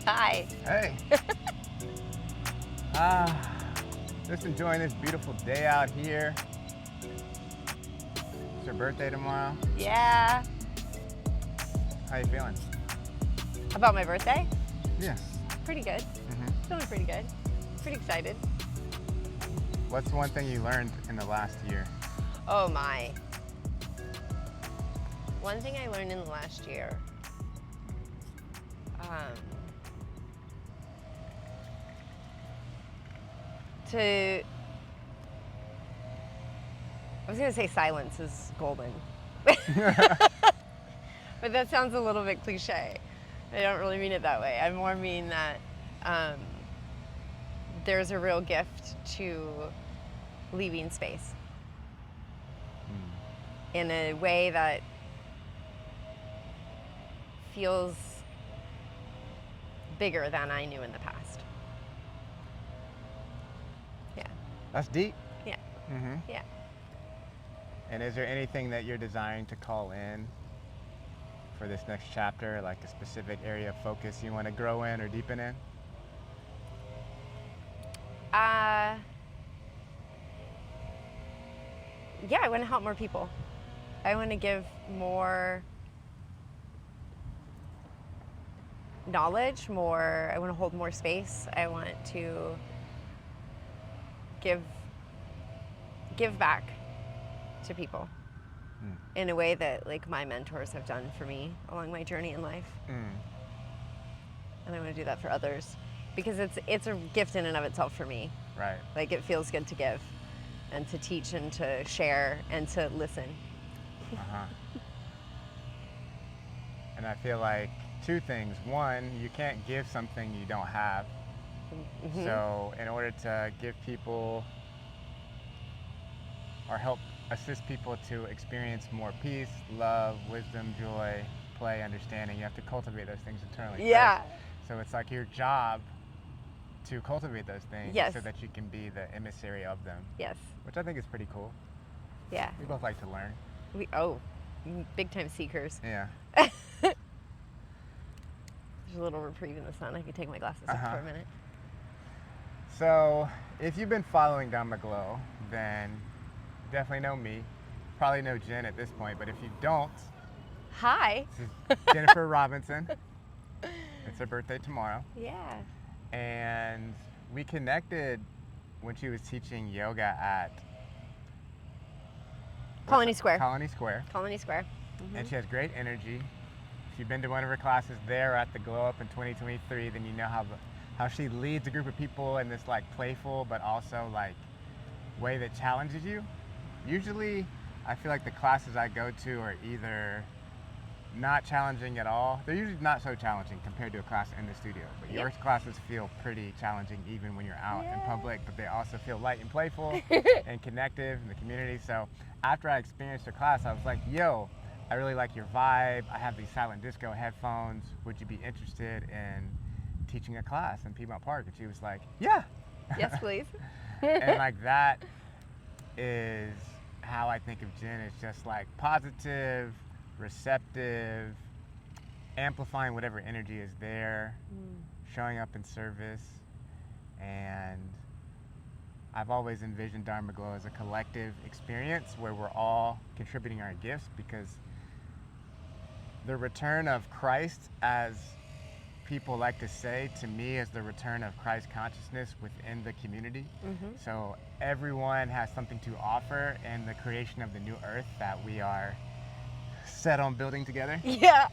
Hi. Hey. Just enjoying this beautiful day out here. It's your birthday tomorrow. Yeah. How you feeling? About my birthday? Yeah. Pretty good. Mm-hmm. Feeling pretty good. Pretty excited. What's one thing you learned in the last year? Oh my. One thing I learned in the last year. I was gonna say silence is golden. But that sounds a little bit cliche. I don't really mean it that way. I more mean that there's a real gift to leaving space in a way that feels bigger than I knew in the past. Yeah. That's deep. Yeah. Mm-hmm. Yeah. And is there anything that you're desiring to call in for this next chapter, like a specific area of focus you want to grow in or deepen in? Yeah, I want to help more people. I want to give more knowledge, I want to hold more space. I want to give back to people in a way that like my mentors have done for me along my journey in life. And I want to do that for others because it's a gift in and of itself for me. Right. Like it feels good to give and to teach and to share and to listen. Uh-huh. And I feel like two things. One, you can't give something you don't have. Mm-hmm. So in order to give people or help assist people to experience more peace, love, wisdom, joy, play, understanding, you have to cultivate those things internally. Yeah. First. So it's like your job to cultivate those things. Yes. So that you can be the emissary of them. Yes. Which I think is pretty cool. Yeah. We both like to learn. Big time seekers. Yeah. There's a little reprieve in the sun. I could take my glasses off for a minute. So if you've been following Down the Glow, then definitely know me. Probably know Jen at this point, but if you don't, hi. This is Jennifer Robinson. It's her birthday tomorrow. Yeah. And we connected when she was teaching yoga at Colony Square. Colony Square. Colony Square. Mm-hmm. And she has great energy. If you've been to one of her classes there at the Glow Up in 2023, then you know how she leads a group of people in this like playful but also like way that challenges you. Usually I feel like the classes I go to are either not challenging at all. They're usually not so challenging compared to a class in the studio. But your classes feel pretty challenging even when you're out in public, but they also feel light and playful and connective in the community. So after I experienced her class, I was like, yo, I really like your vibe. I have these silent disco headphones. Would you be interested in teaching a class in Piedmont Park? And she was like, yeah. Yes, please. And like that is how I think of Jen. It's just like positive, receptive, amplifying whatever energy is there, showing up in service. And I've always envisioned Dharma Glow as a collective experience where we're all contributing our gifts, because the return of Christ, as people like to say, to me is the return of Christ consciousness within the community. So everyone has something to offer in the creation of the new earth that we are set on building together. Yeah.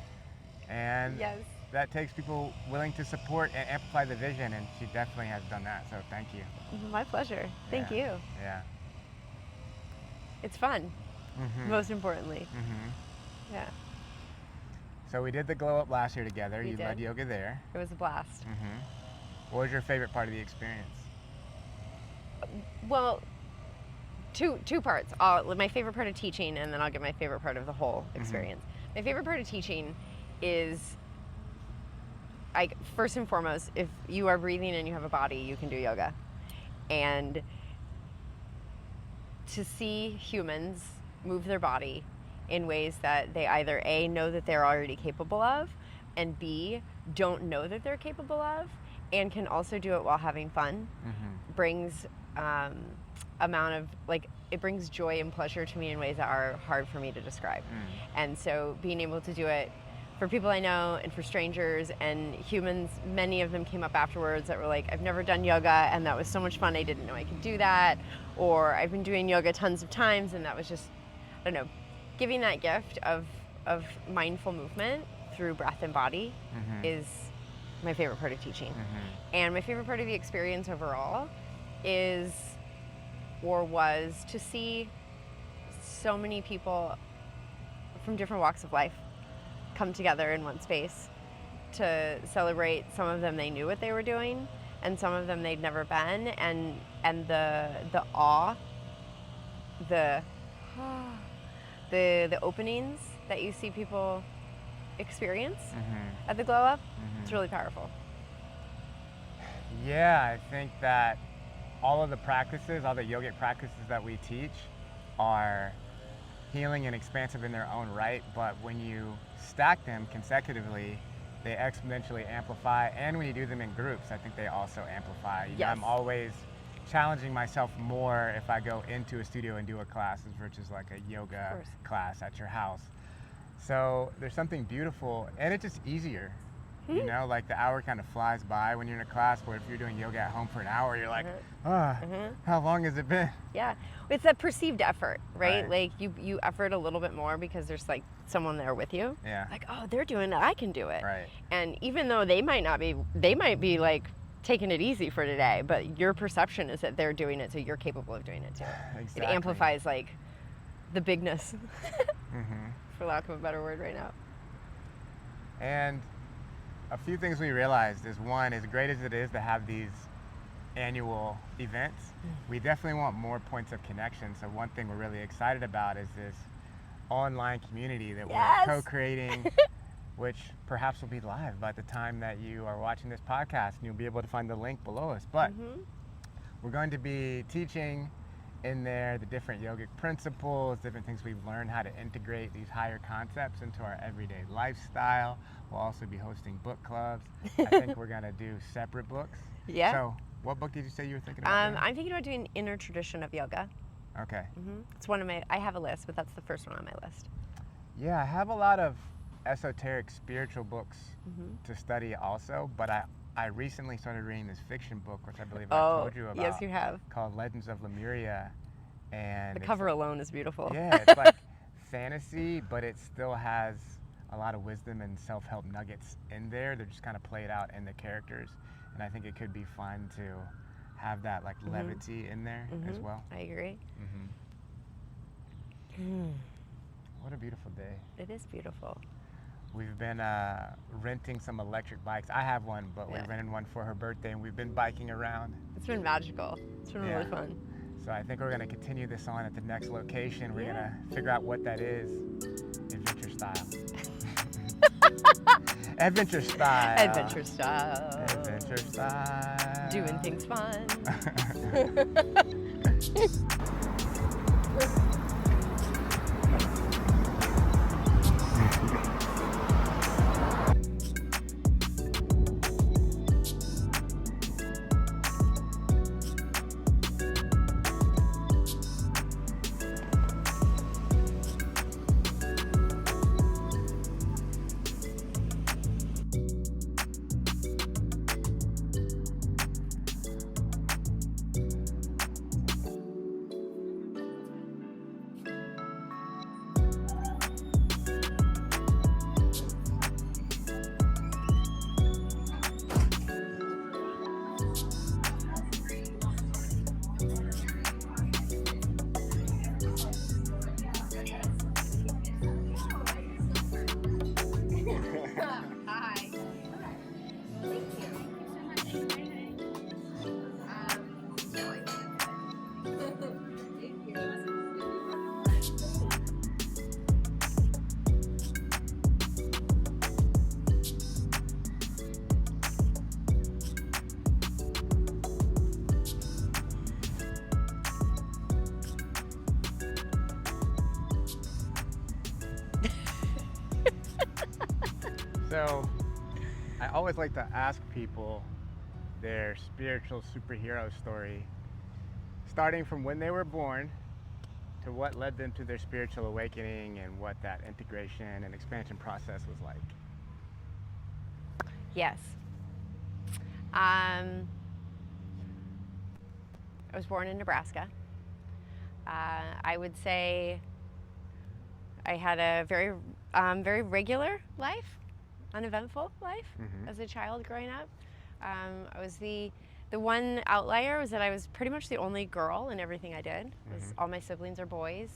And that takes people willing to support and amplify the vision, and she definitely has done that, so thank you. My pleasure. Thank you. Yeah. It's fun, most importantly. Yeah. So we did the Glow Up last year together. You led yoga there. It was a blast. What was your favorite part of the experience? Well, two parts. My favorite part of teaching, and then I'll get my favorite part of the whole experience. My favorite part of teaching is, first and foremost, if you are breathing and you have a body, you can do yoga. And to see humans move their body in ways that they either A, know that they're already capable of, and B, don't know that they're capable of, and can also do it while having fun, brings amount of, like, it brings joy and pleasure to me in ways that are hard for me to describe. And so being able to do it for people I know and for strangers and humans, many of them came up afterwards that were like, I've never done yoga and that was so much fun, I didn't know I could do that. Or I've been doing yoga tons of times and that was just, I don't know, giving that gift of mindful movement through breath and body is my favorite part of teaching. And my favorite part of the experience overall is, or was, to see so many people from different walks of life come together in one space to celebrate. Some of them they knew what they were doing, and some of them they'd never been, and the awe, the openings that you see people experience at the glow up. It's really powerful. Yeah, I think that all of the practices, all the yogic practices that we teach are healing and expansive in their own right, but when you stack them consecutively, they exponentially amplify, and when you do them in groups, I think they also amplify. You know, I'm always challenging myself more if I go into a studio and do a class versus like a yoga class at your house. So there's something beautiful, and it's just easier. You know, like the hour kind of flies by when you're in a class, where if you're doing yoga at home for an hour, you're like, how long has it been? Yeah, it's that perceived effort, right? Like you effort a little bit more because there's like someone there with you. Yeah. Like, oh, they're doing it, I can do it. Right. And even though they might be like taking it easy for today, but your perception is that they're doing it, so you're capable of doing it too. Exactly. It amplifies like the bigness, for lack of a better word right now. And a few things we realized is, one, as great as it is to have these annual events, we definitely want more points of connection. So one thing we're really excited about is this online community that we're co-creating, which perhaps will be live by the time that you are watching this podcast, and you'll be able to find the link below us. But we're going to be teaching in there the different yogic principles, different things we've learned, how to integrate these higher concepts into our everyday lifestyle. We'll also be hosting book clubs. I think we're going to do separate books. Yeah. So what book did you say you were thinking about? I'm thinking about doing Inner Tradition of Yoga. Okay. It's one of my, I have a list, but that's the first one on my list. Yeah, I have a lot of esoteric spiritual books to study also, but I recently started reading this fiction book, which I believe I told you about. Yes, you have. Called Legends of Lemuria. And the cover alone is beautiful. Yeah, it's like fantasy, but it still has a lot of wisdom and self-help nuggets in there. They're just kind of played out in the characters, and I think it could be fun to have that like levity in there as well. I agree. What a beautiful day. It is beautiful. We've been renting some electric bikes. I have one, but we're renting one for her birthday, and we've been biking around. It's been magical. It's been really fun. So I think we're going to continue this on at the next location. We're going to figure out what that is. Adventure style. Adventure style. Adventure style. Adventure style. Doing things fun. So, I always like to ask people their spiritual superhero story, starting from when they were born to what led them to their spiritual awakening and what that integration and expansion process was like. Yes. I was born in Nebraska. I would say I had a very regular life, uneventful life as a child growing up. I was the one outlier was that I was pretty much the only girl in everything I did. All my siblings are boys,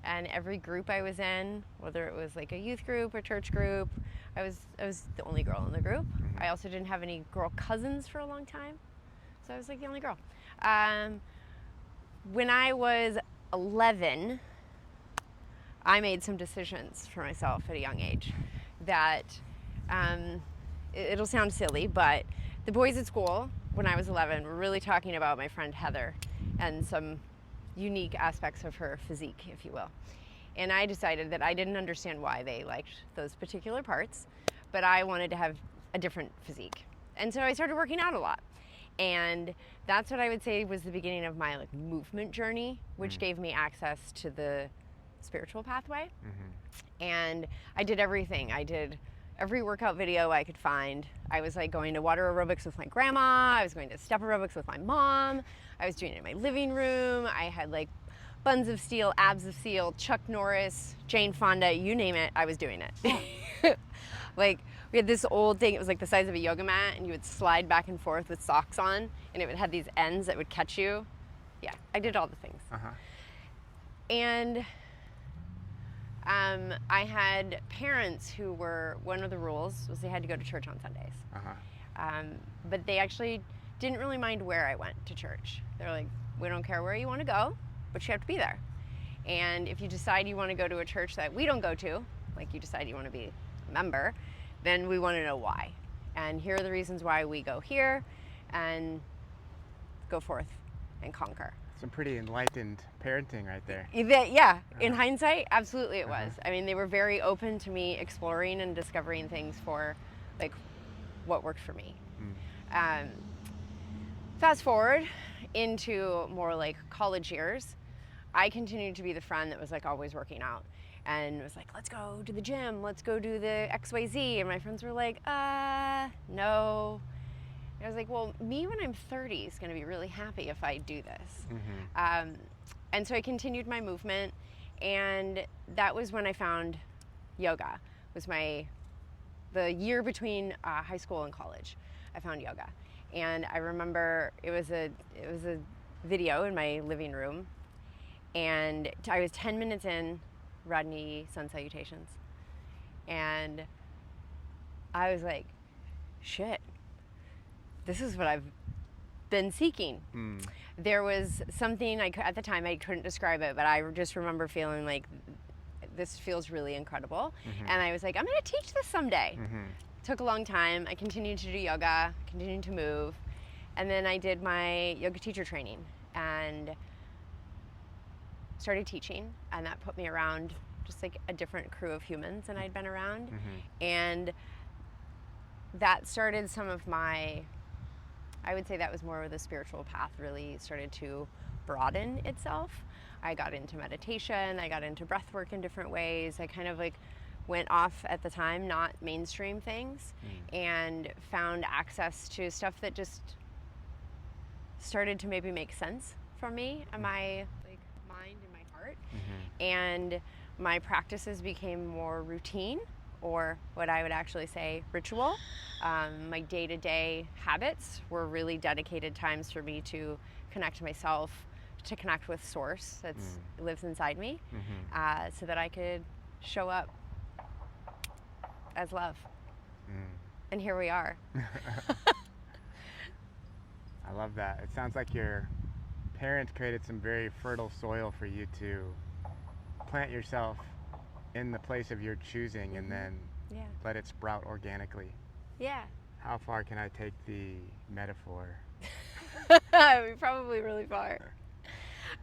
and every group I was in, whether it was like a youth group or church group, I was the only girl in the group. I also didn't have any girl cousins for a long time, so I was like the only girl. When I was 11, I made some decisions for myself at a young age that it'll sound silly, but the boys at school when I was 11 were really talking about my friend Heather and some unique aspects of her physique, if you will. And I decided that I didn't understand why they liked those particular parts, but I wanted to have a different physique. And so I started working out a lot. And that's what I would say was the beginning of my like movement journey, which gave me access to the spiritual pathway. And I did everything. I did every workout video I could find. I was like going to water aerobics with my grandma. I was going to step aerobics with my mom. I was doing it in my living room. I had like buns of steel, abs of steel, Chuck Norris, Jane Fonda, you name it, I was doing it. Like we had this old thing, it was like the size of a yoga mat, and you would slide back and forth with socks on, and it would have these ends that would catch you. Yeah, I did all the things. And I had parents who were, one of the rules was they had to go to church on Sundays. But they actually didn't really mind where I went to church. They're like, we don't care where you want to go, but you have to be there. And if you decide you want to go to a church that we don't go to, like you decide you want to be a member, then we want to know why. And here are the reasons why we go here, and go forth and conquer. Some pretty enlightened parenting right there. Yeah, in hindsight, absolutely it was. I mean, they were very open to me exploring and discovering things for like what worked for me. Fast forward into more like college years, I continued to be the friend that was like always working out and was like, let's go to the gym, let's go do the XYZ. And my friends were like, no. And I was like, well, me when I'm 30 is going to be really happy if I do this. And so I continued my movement, and that was when I found yoga. It was the year between high school and college. I found yoga, and I remember it was a video in my living room, and I was 10 minutes in, Rodney sun salutations, and I was like, shit. This is what I've been seeking. There was something at the time I couldn't describe it, but I just remember feeling like this feels really incredible. And I was like, I'm going to teach this someday. Took a long time. I continued to do yoga, continued to move, and then I did my yoga teacher training and started teaching, and that put me around just like a different crew of humans than I'd been around. And that started some of my, I would say that was more where the spiritual path really started to broaden itself. I got into meditation, I got into breath work in different ways. I kind of like went off at the time, not mainstream things, and found access to stuff that just started to maybe make sense for me and my like mind and my heart. And my practices became more routine, or what I would actually say ritual. My day-to-day habits were really dedicated times for me to connect to myself, to connect with source that lives inside me, so that I could show up as love. And here we are. I love that. It sounds like your parents created some very fertile soil for you to plant yourself in the place of your choosing, and then let it sprout organically. Yeah. How far can I take the metaphor? Probably really far.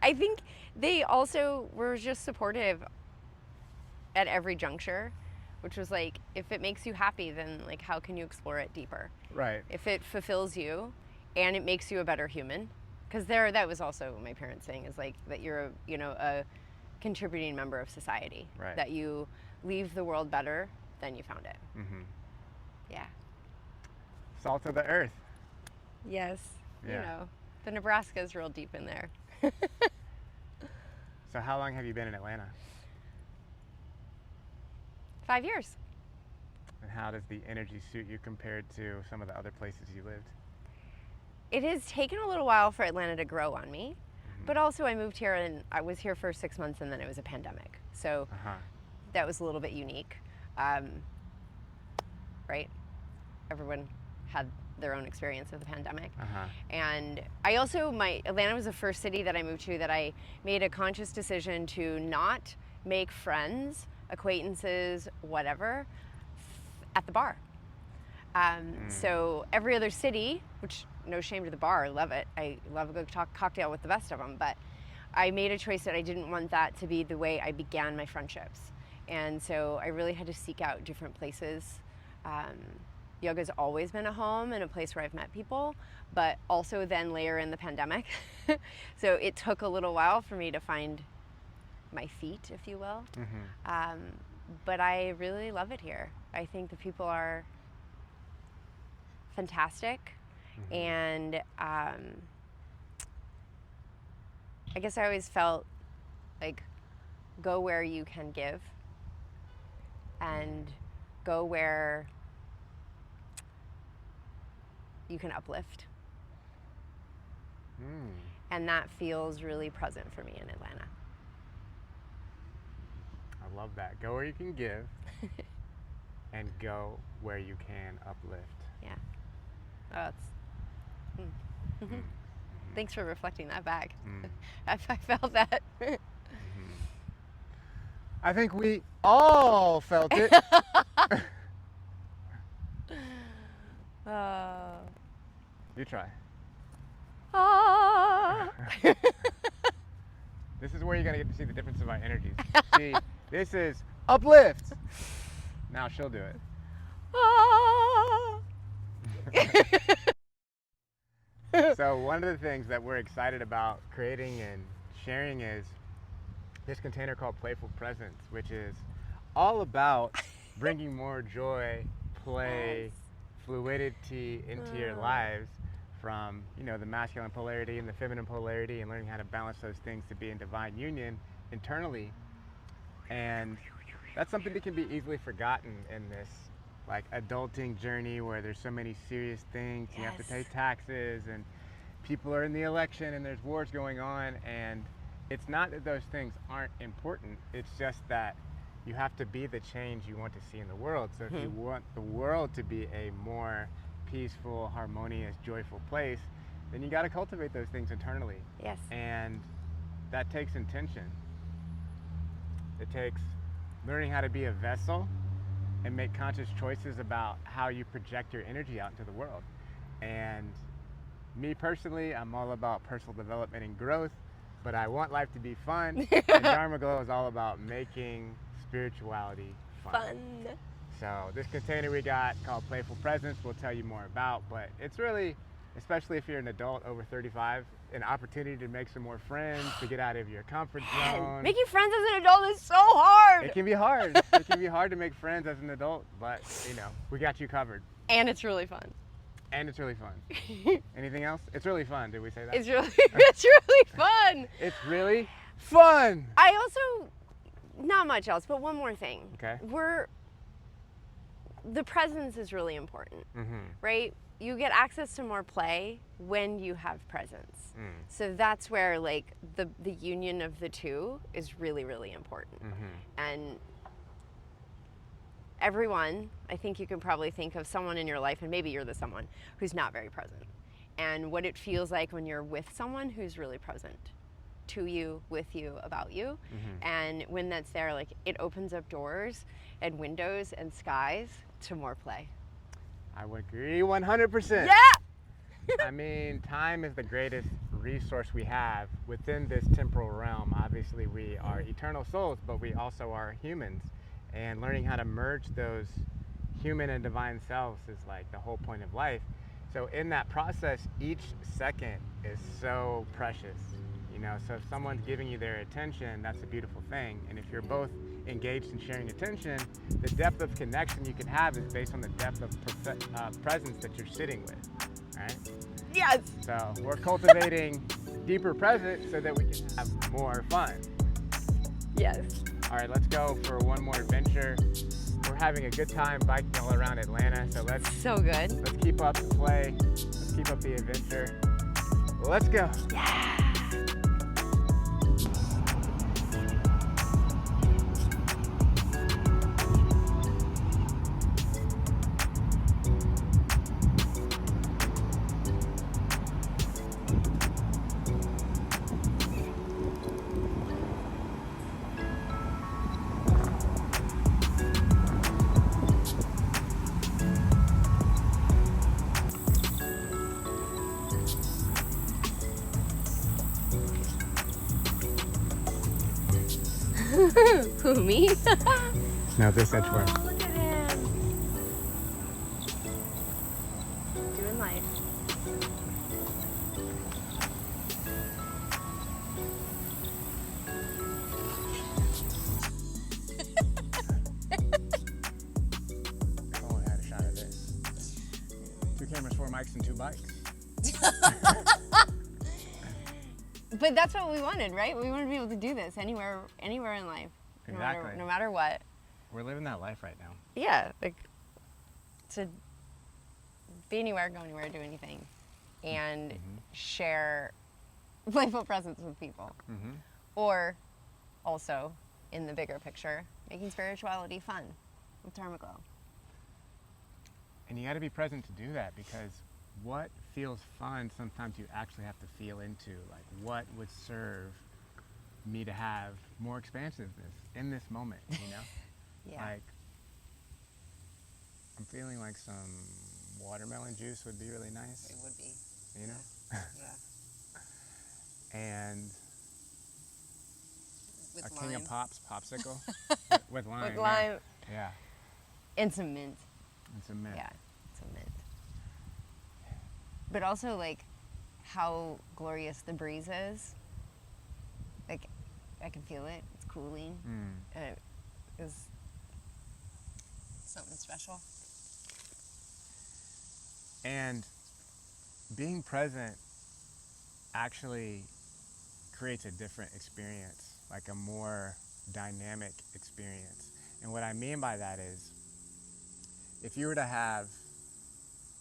I think they also were just supportive at every juncture. which was like, if it makes you happy, then like how can you explore it deeper? Right. If it fulfills you and it makes you a better human, because that was also my parents saying, is like that you're a contributing member of society, Right. that you leave the world better than you found it. Mm-hmm. Yeah. Salt of the earth. Yes. Yeah. The Nebraska is real deep in there. So how long have you been in Atlanta? 5 years. And how does the energy suit you compared to some of the other places you lived? It has taken a little while for Atlanta to grow on me, Mm-hmm. but also I moved here and I was here for 6 months and then it was a pandemic. So that was a little bit unique. Right? Everyone had their own experience of the pandemic. And I also, Atlanta was the first city that I moved to that I made a conscious decision to not make friends, acquaintances, whatever, at the bar. So every other city, which no shame to the bar, I love it. I love a good cocktail with the best of them, but I made a choice that I didn't want that to be the way I began my friendships. And so I really had to seek out different places. Yoga's always been a home and a place where I've met people, but also then layer in the pandemic. So it took a little while for me to find my feet, if you will. But I really love it here. I think the people are fantastic. And I guess I always felt like, go where you can give and go where you can uplift. And that feels really present for me in Atlanta. I love that. Go where you can give and go where you can uplift. Yeah. Oh, thanks for reflecting that back. I felt that. I think we all felt it. You try. This is where you're going to get to see the difference of our energies. See, this is uplift. Now she'll do it. So one of the things that we're excited about creating and sharing is this container called Playful Presence, which is all about bringing more joy, play, fluidity into your lives, from the masculine polarity and the feminine polarity, and learning how to balance those things to be in divine union internally. And that's something that can be easily forgotten in this like adulting journey where there's so many serious things. You have to pay taxes and people are in the election and there's wars going on, and it's not that those things aren't important, it's just that you have to be the change you want to see in the world. So if you want the world to be a more peaceful, harmonious, joyful place, then you got to cultivate those things internally. Yes. And that takes intention. It takes learning how to be a vessel and make conscious choices about how you project your energy out into the world. And me personally, I'm all about personal development and growth, but I want life to be fun. And Dharma Glow is all about making spirituality fun. So this container we got called Playful Presence, we'll tell you more about, but it's really, especially if you're an adult over 35, an opportunity to make some more friends, to get out of your comfort zone. Making friends as an adult is so hard. It can be hard. It can be hard to make friends as an adult, but we got you covered. And it's really fun. And it's really fun. Anything else? It's really fun. Did we say that? It's really fun. It's really fun. I also, not much else, but one more thing. Okay. The presence is really important, right? You get access to more play when you have presence. So that's where like the union of the two is really, really important. And everyone, I think you can probably think of someone in your life, and maybe you're the someone who's not very present. And what it feels like when you're with someone who's really present to you, with you, about you. And when that's there, like it opens up doors and windows and skies to more play. I would agree 100%. Yeah! I mean, time is the greatest resource we have within this temporal realm. Obviously, we are eternal souls, but we also are humans. And learning how to merge those human and divine selves is like the whole point of life. So in that process, each second is so precious. You know, so if someone's giving you their attention, that's a beautiful thing. And if you're both engaged in sharing attention, the depth of connection you can have is based on the depth of presence that you're sitting with, right? Yes. So we're cultivating deeper presence so that we can have more fun. Yes. All right, let's go for one more adventure. We're having a good time biking all around Atlanta, so let's So good. keep up the play. Let's keep up the adventure. Let's go. Yeah. Who, me? No, this edge one. Look at him. Doing life. I only had a shot of this. 2 cameras, 4 mics, and 2 bikes. But that's what we wanted, right? We wanted to be able to do this anywhere in life. Exactly. No matter what. We're living that life right now. Yeah, like to be anywhere, go anywhere, do anything, and share playful presence with people. Mm-hmm. Or also, in the bigger picture, making spirituality fun with Dharma Glow. And you got to be present to do that, because what feels fun sometimes you actually have to feel into. Like, what would serve me to have more expansiveness in this moment, you know? Yeah. Like, I'm feeling like some watermelon juice would be really nice, It would be. you know? Yeah. And With a King of Pops popsicle with lime. With lime. Yeah. And some mint. And some mint. Yeah, some mint. But also, like, how glorious the breeze is. Like, I can feel it. It's cooling. And it is something special. And being present actually creates a different experience, like a more dynamic experience. And what I mean by that is, if you were to have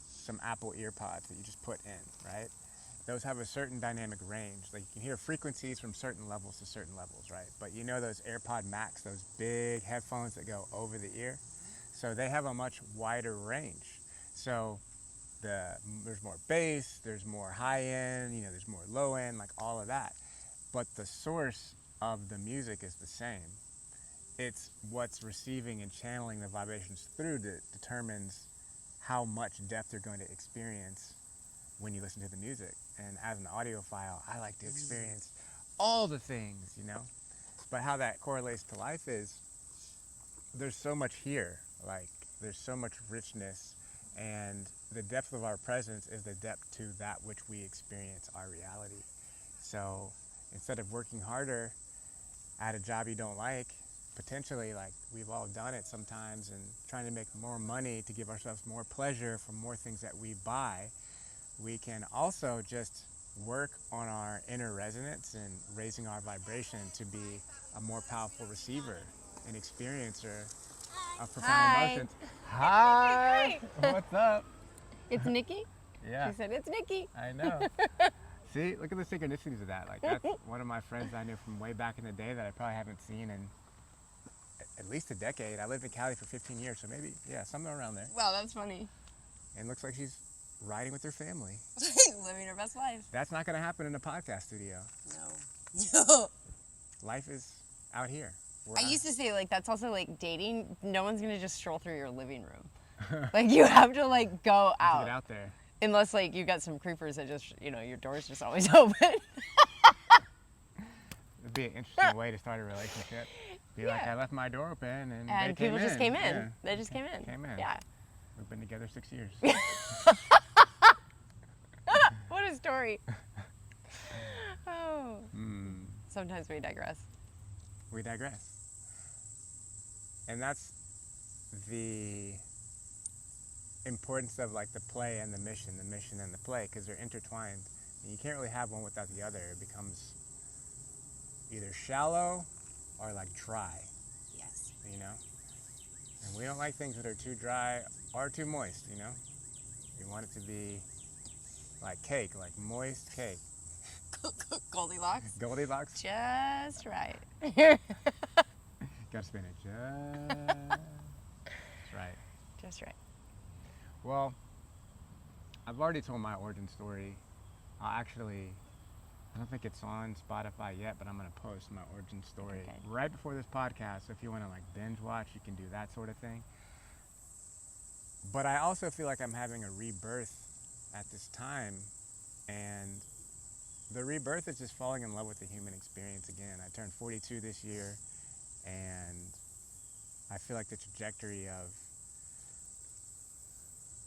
some Apple ear pods that you just put in, right? Those have a certain dynamic range. Like, you can hear frequencies from certain levels to certain levels, right? But you know those AirPod Max, those big headphones that go over the ear? So they have a much wider range. So there's more bass, there's more high end, you know, there's more low end, like all of that. But the source of the music is the same. It's what's receiving and channeling the vibrations through that determines how much depth you're going to experience when you listen to the music. And as an audiophile, I like to experience all the things, you know? But how that correlates to life is, there's so much here. Like, there's so much richness, and the depth of our presence is the depth to that which we experience our reality. So instead of working harder at a job you don't like, potentially, like we've all done it sometimes, and trying to make more money to give ourselves more pleasure from more things that we buy, we can also just work on our inner resonance and raising our vibration to be a more powerful receiver and experiencer of profound emotions. Hi! What's up? It's Nikki? Yeah. She said, it's Nikki. I know. See, look at the synchronicities of that. Like, that's one of my friends I knew from way back in the day that I probably haven't seen in at least a decade. I lived in Cali for 15 years, so maybe, yeah, somewhere around there. Wow, that's funny. And looks like she's riding with her family. Living her best life. That's not going to happen in a podcast studio. No. Life is out here. I used to say, like, that's also like dating. No one's going to just stroll through your living room. Like, you have to, like, go out. Get out there. Unless, like, you got some creepers that just, you know, your door's just always open. It'd be an interesting way to start a relationship. Be like, I left my door open and And they came people in. just came in. Yeah. They just came in. Yeah. We've been together 6 years. What a story. Oh. Sometimes we digress. We digress. And that's the importance of like the play and the mission and the play, because they're intertwined. And you can't really have one without the other. It becomes either shallow or like dry. Yes. You know? And we don't like things that are too dry or too moist, you know? We want it to be like cake, like moist cake. Goldilocks? Goldilocks? Just right. Gotta spin it just right. Just right. Well, I've already told my origin story. I don't think it's on Spotify yet, but I'm gonna post my origin story right before this podcast. So if you wanna like binge watch, you can do that sort of thing. But I also feel like I'm having a rebirth at this time, and the rebirth is just falling in love with the human experience again. I turned 42 this year, and I feel like the trajectory of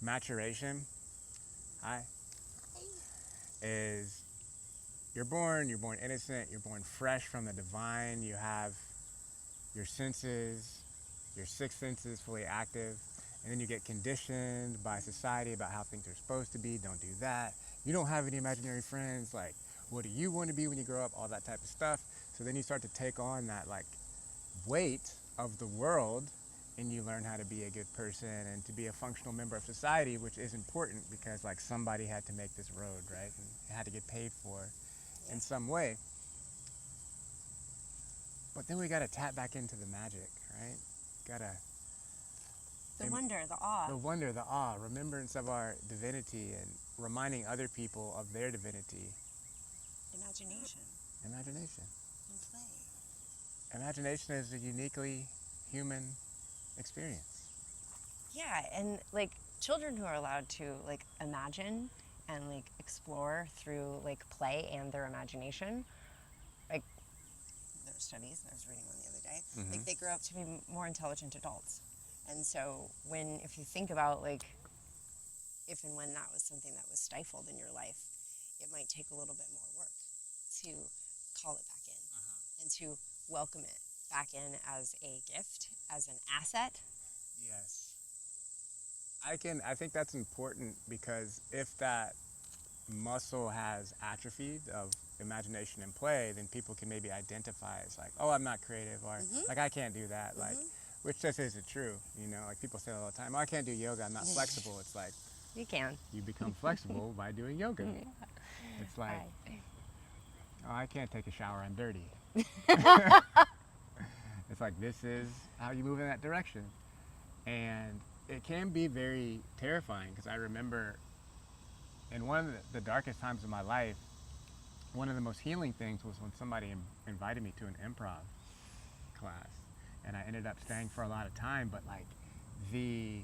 maturation is you're born innocent, you're born fresh from the divine, you have your senses, your six senses fully active, and then you get conditioned by society about how things are supposed to be. Don't do that. You don't have any imaginary friends. Like, what do you want to be when you grow up? All that type of stuff. So then you start to take on that like weight of the world, and you learn how to be a good person and to be a functional member of society, which is important because like somebody had to make this road, right? And it had to get paid for in some way. But then we gotta tap back into the magic, right? The wonder, the awe. The wonder, the awe, remembrance of our divinity and reminding other people of their divinity. Imagination. Imagination. And play. Imagination is a uniquely human experience. Yeah, and like children who are allowed to like imagine and like explore through like play and their imagination, like there are studies I was reading one the other day, like they grow up to be more intelligent adults. And so if you think about like if and when that was something that was stifled in your life, it might take a little bit more work to call it back in and to welcome it back in as a gift, as an asset. Yes. I think that's important, because if that muscle has atrophied of imagination and play, then people can maybe identify as like, oh, I'm not creative, or like I can't do that, like, which just isn't true, you know? Like people say all the time, oh, I can't do yoga, I'm not flexible. It's like, You can. you become flexible by doing yoga. It's like, oh, I can't take a shower, I'm dirty. It's like, this is how you move in that direction. And it can be very terrifying, because I remember in one of the darkest times of my life, one of the most healing things was when somebody invited me to an improv class. And I ended up staying for a lot of time, but like the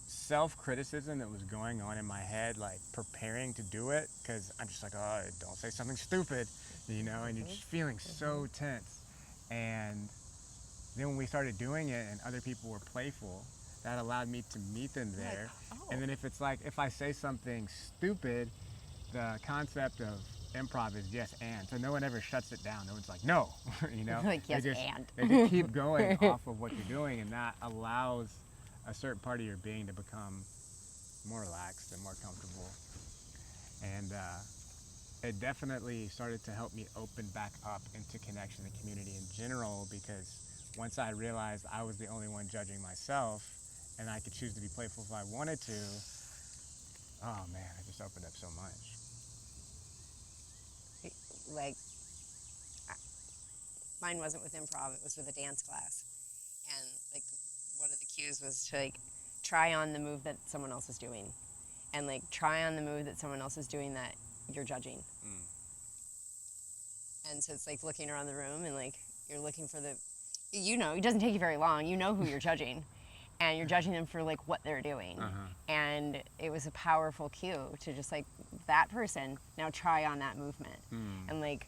self-criticism that was going on in my head, like preparing to do it, because I'm just like, oh, don't say something stupid, you know, and you're just feeling so tense. And then when we started doing it and other people were playful, that allowed me to meet them there. Like, oh. And then if it's like, if I say something stupid, the concept of improv is yes and. So no one ever shuts it down. No one's like, no, you know? Like, yes, they just, and. They just keep going off of what you're doing, and that allows a certain part of your being to become more relaxed and more comfortable. And it definitely started to help me open back up into connection and community in general, because once I realized I was the only one judging myself and I could choose to be playful if I wanted to, oh man, it just opened up so much. Like, mine wasn't with improv, it was with a dance class. And like one of the cues was to like try on the move that someone else is doing. And like try on the move that someone else is doing that you're judging. And so it's like looking around the room and like you're looking for you know, it doesn't take you very long, you know who you're judging. And you're judging them for like what they're doing. And it was a powerful cue to just like, that person, now try on that movement. And like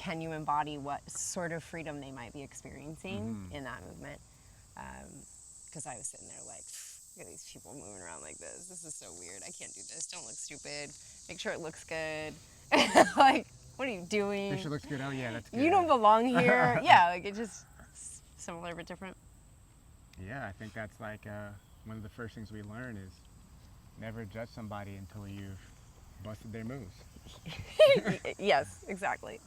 can you embody what sort of freedom they might be experiencing in that movement? Because I was sitting there like, look at these people moving around like this. This is so weird. I can't do this. Don't look stupid. Make sure it looks good. Like, what are you doing? Make sure it looks good. Oh yeah, that's good. You don't belong here. Yeah, like it just similar but different. Yeah, I think that's like one of the first things we learn is never judge somebody until you've busted their moves. Yes, exactly.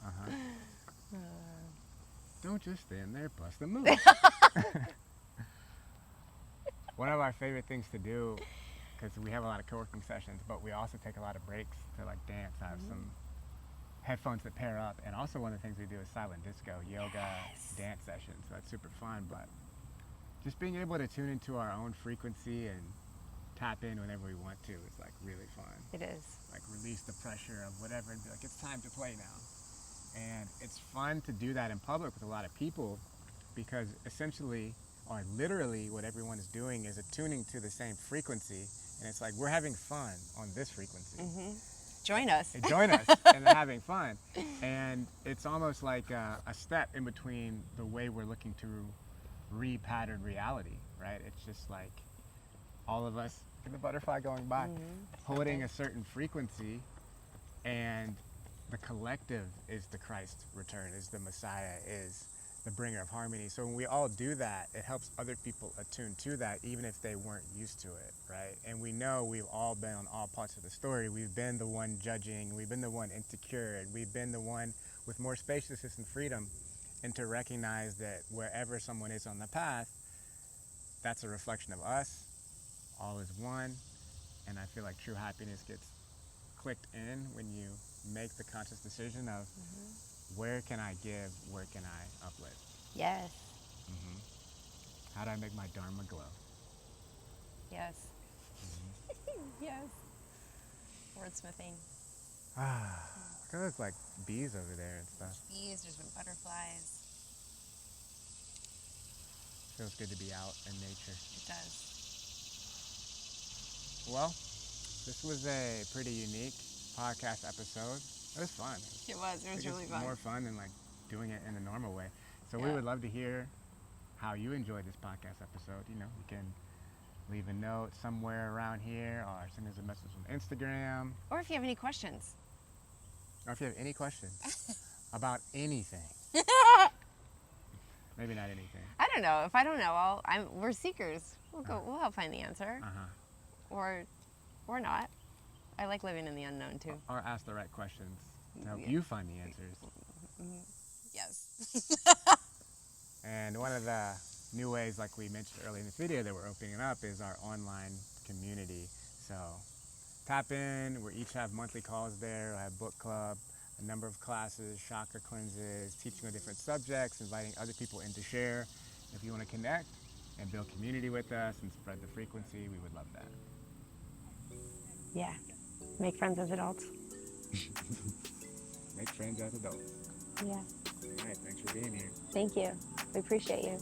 Don't just stand there, bust the move. One of our favorite things to do, because we have a lot of co-working sessions, but we also take a lot of breaks to like dance. I have some headphones that pair up, and also one of the things we do is silent disco, yoga, dance sessions. So that's super fun, but just being able to tune into our own frequency and tap in whenever we want to is like really fun. It is. Like release the pressure of whatever and be like, it's time to play now. And it's fun to do that in public with a lot of people because essentially, or literally what everyone is doing is attuning to the same frequency. And it's like, we're having fun on this frequency. Join us. Join us in having fun. And it's almost like a step in between the way we're looking to re-pattern reality, right? It's just like all of us, the butterfly going by, holding a certain frequency, and the collective is the Christ return, is the Messiah, is the bringer of harmony. So when we all do that, it helps other people attune to that, even if they weren't used to it, right? And we know we've all been on all parts of the story. We've been the one judging, we've been the one insecure, and we've been the one with more spaciousness and freedom, and to recognize that wherever someone is on the path, that's a reflection of us, all is one, and I feel like true happiness gets clicked in when you make the conscious decision of where can I give, where can I uplift? Yes. How do I make my dharma glow? Yes. Yes. Wordsmithing. Look at those like bees over there and stuff. Bees, there's been butterflies. Feels good to be out in nature. It does. Well, this was a pretty unique podcast episode. It was fun. It was really fun. More fun than like doing it in a normal way. So we would love to hear how you enjoyed this podcast episode. You know, you can leave a note somewhere around here or send us a message on Instagram. Or if you have any questions. Or if you have any questions about anything. Maybe not anything. I don't know. If I don't know, we're seekers. We'll help find the answer. Or not. I like living in the unknown too. Or ask the right questions to help you find the answers. Yes. And one of the new ways, like we mentioned earlier in this video, that we're opening up is our online community. So tap in. We each have monthly calls there. I have book club, a number of classes, chakra cleanses, teaching on different subjects, inviting other people in to share. If you want to connect and build community with us and spread the frequency, we would love that. Yeah. Make friends as adults. Make friends as adults. Yeah. All right, thanks for being here. Thank you. We appreciate you.